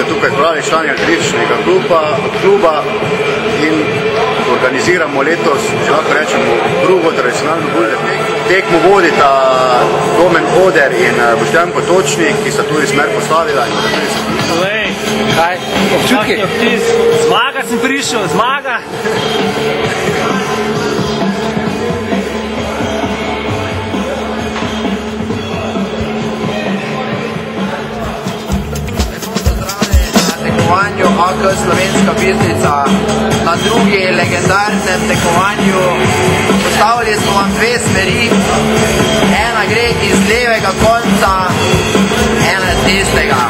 se tukaj pravi člani atletičnega kluba in organiziramo letos, če lahko rečemo, drugo tradicionalno tekmo vodita Domen Oder in Boštjan Potočnik, ki sta tudi smer postavila. Kaj? Občutki? Zmaga sem prišel, zmaga! AK Slovenska Bistrica na drugi legendarnem tekmovanju. Postavili smo vam dve smeri, ena gre iz levega konca, ena iz desnega.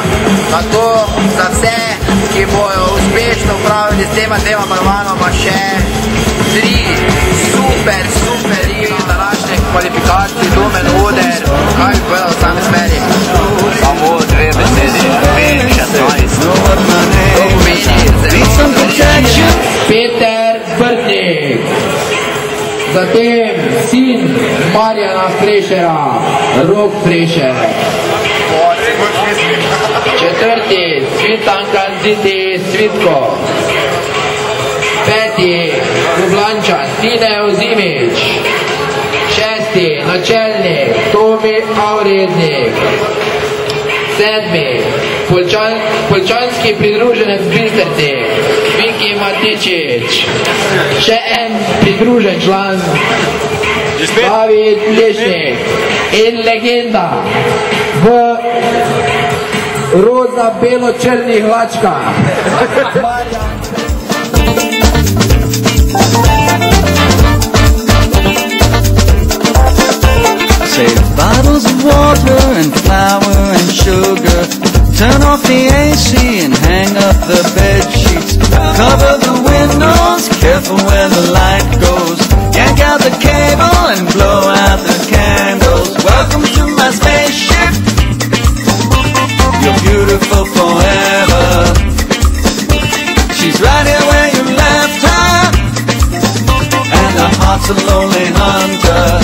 Tako za vse, ki bojo uspešno upravili s tema dvema balvanoma še 3 super današnje kvalifikacije. Domen Oder, kaj bi povedal sami smeri? Samo 2 besedi, 5-16. Peter Brtnik, zatem sin Marjana Frešera, Rok Frešer. Četrti, Cvitanka Ziti Cvitko. Peti, Ljubljančan Tine Ozimič. Šesti, načelnik Tomi Avrednik. Sedmi, Poljčanski pridruženec Bistrici, Viki Matičič. Še en pridružen član, David Lešnik. In legenda v roza-belo-črnih hlačkah. Save bottles of water and flour and sugar. Turn off the AC and hang up the bed sheets. Cover the windows, careful where the light goes. Yank out the cable and blow out the candles. Welcome to my spaceship. You're beautiful forever. She's right here where you left her. And her heart's a lonely hunter.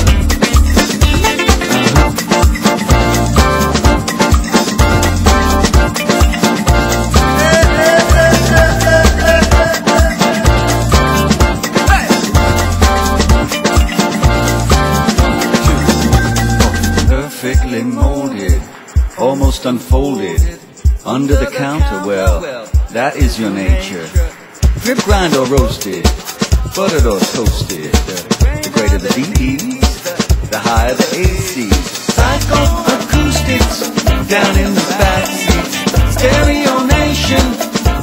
Perfectly molded, almost unfolded, under the counter, well, that is your nature. Drip grind or roasted, buttered or toasted, the greater the B's, the higher the AC's. Psycho acoustics, down in the backseat, stereo nation,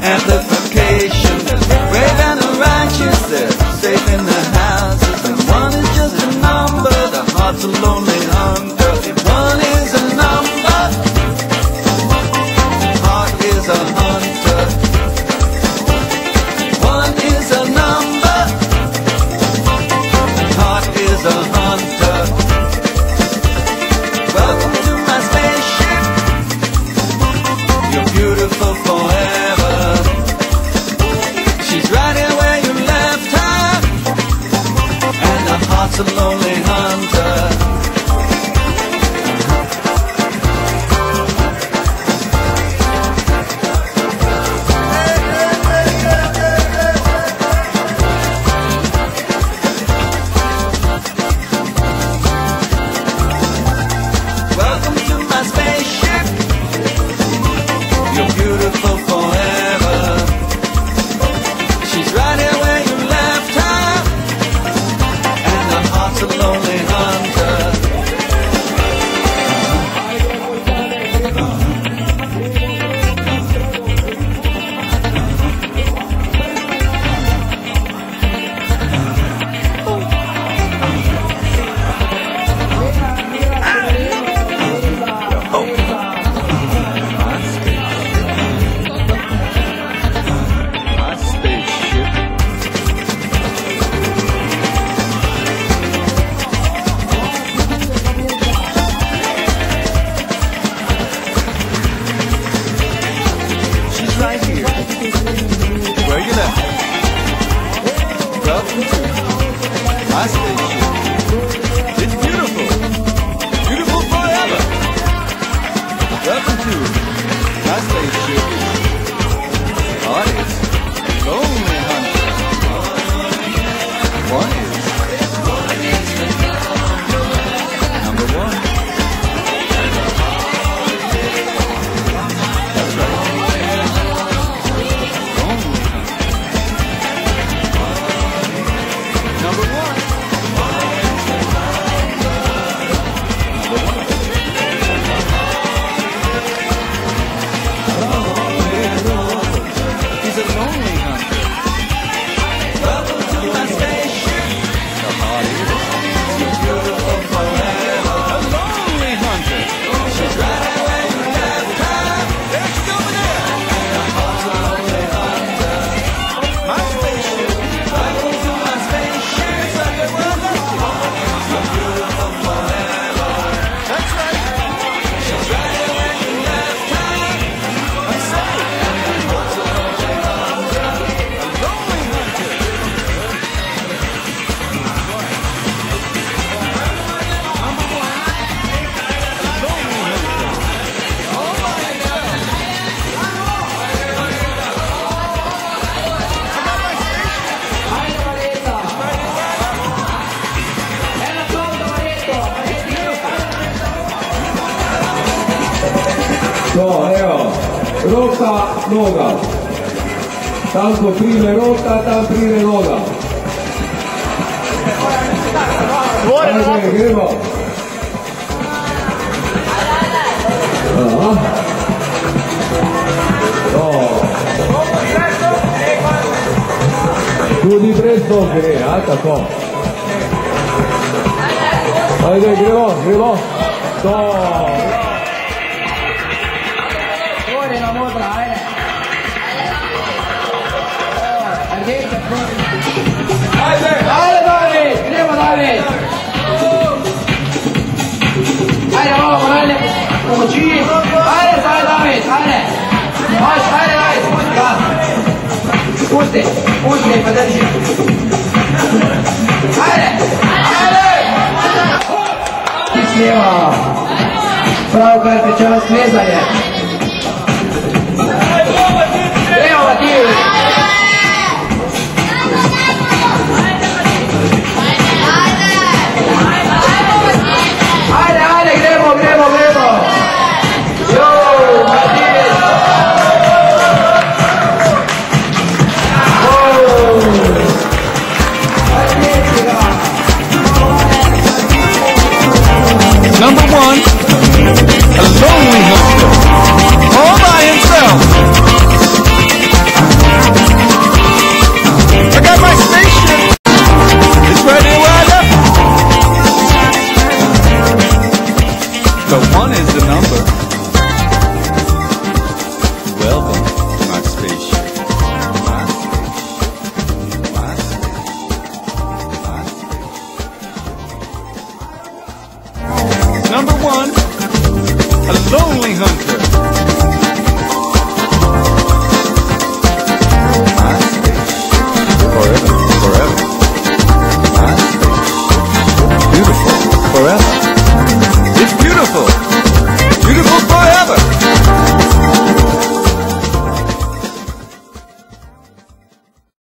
amplification, brave and the righteous, they're safe in the houses, and one is just a number, the heart's a lonely hunter. One is a number, heart is a hunter. One is a number, heart is a hunter. Welcome to my spaceship. You're beautiful forever. She's right here where you left her, and the heart's a lonely hunter. Welcome to my spaceship. roka, noga. Tam ko prime roka, tam prime noga. Ajde, gremo. Aha. Tudi brez nog gre, a tako. Ajde, gremo. To. Gorina modra, ajde. Ajde, David, gremo David. Ajde, malo moralne pomoći. Ajde, David, ajde. Ajde, David, pusti, pa drži. Ajde. Ti snima. Pravkar te čas vezanje. Evo ga ti. Ajde, gremo. Jo, Matis. Number one, a lonely hunter, all by himself. I got my spaceship. It's right here where I left it. The one is the number. Welcome to my spaceship. My spaceship. Number one, a lonely hunter.